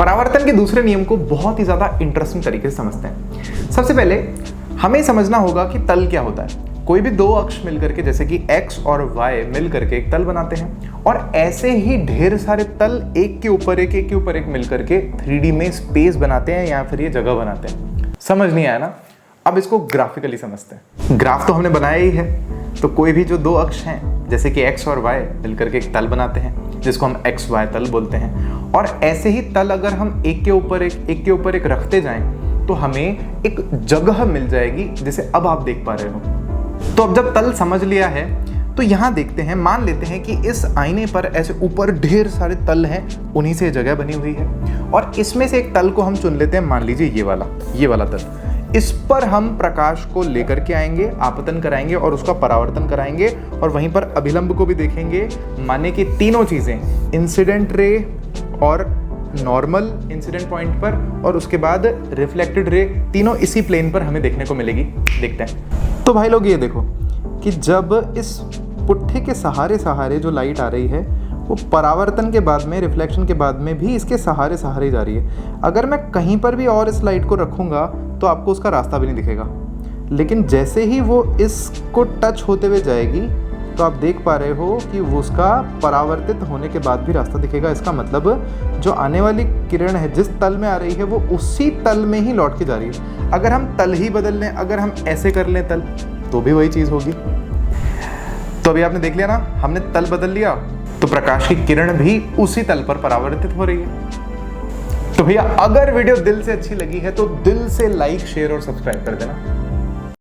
परावर्तन के दूसरे नियम को बहुत ही ज़्यादा इंटरेस्टिंग तरीके से समझते हैं। सबसे पहले हमें समझना होगा कि तल क्या होता है। कोई भी दो अक्ष मिलकर के, जैसे कि x और y मिलकर के एक तल बनाते हैं, और ऐसे ही ढेर सारे तल एक के ऊपर एक मिलकर के 3D में स्पेस बनाते हैं या फिर ये जगह बनाते हैं। समझ नहीं आया ना? अब इसको ग्राफिकली समझते हैं। ग्राफ तो हमने बनाया ही है, तो कोई भी जो दो अक्ष हैं जैसे कि x और y मिलकर के एक तल बनाते हैं जिसको हम एक्स वाई तल बोलते हैं, और ऐसे ही तल अगर हम एक के ऊपर एक रखते जाएं तो हमें एक जगह मिल जाएगी, जैसे अब आप देख पा रहे हो। तो अब जब तल समझ लिया है तो यहाँ देखते हैं, मान लेते हैं कि इस आईने पर ऐसे ऊपर ढेर सारे तल हैं, उन्हीं से जगह बनी हुई है, और इसमें से एक तल को हम चुन लेते हैं। मान लीजिए ये वाला तल, इस पर हम प्रकाश को लेकर के आएंगे, आपतन कराएंगे और उसका परावर्तन कराएंगे, और वहीं पर अभिलंब को भी देखेंगे। माने कि तीनों चीजें, इंसिडेंट रे और नॉर्मल इंसिडेंट पॉइंट पर और उसके बाद रिफ्लेक्टेड रे, तीनों इसी प्लेन पर हमें देखने को मिलेगी। देखते हैं। तो भाई लोग ये देखो कि जब इस पुट्ठे के सहारे जो लाइट आ रही है वो परावर्तन के बाद में, रिफ्लेक्शन के बाद में भी इसके सहारे जा रही है। अगर मैं कहीं पर भी और इस लाइट को रखूँगा तो आपको उसका रास्ता भी नहीं दिखेगा, लेकिन जैसे ही वो इसको टच होते हुए जाएगी तो आप देख पा रहे हो कि वो उसका परावर्तित होने के बाद भी रास्ता दिखेगा। इसका मतलब जो आने वाली किरण है जिस तल में आ रही है वो उसी तल में ही लौट के जा रही है। अगर हम तल ही बदल लें, अगर हम ऐसे कर लें तल, तो भी वही चीज़ होगी। तो अभी आपने देख लिया ना, हमने तल बदल लिया तो प्रकाश की किरण भी उसी तल पर परावर्तित हो रही है। तो भैया अगर वीडियो दिल से अच्छी लगी है तो दिल से लाइक, शेयर और सब्सक्राइब कर देना।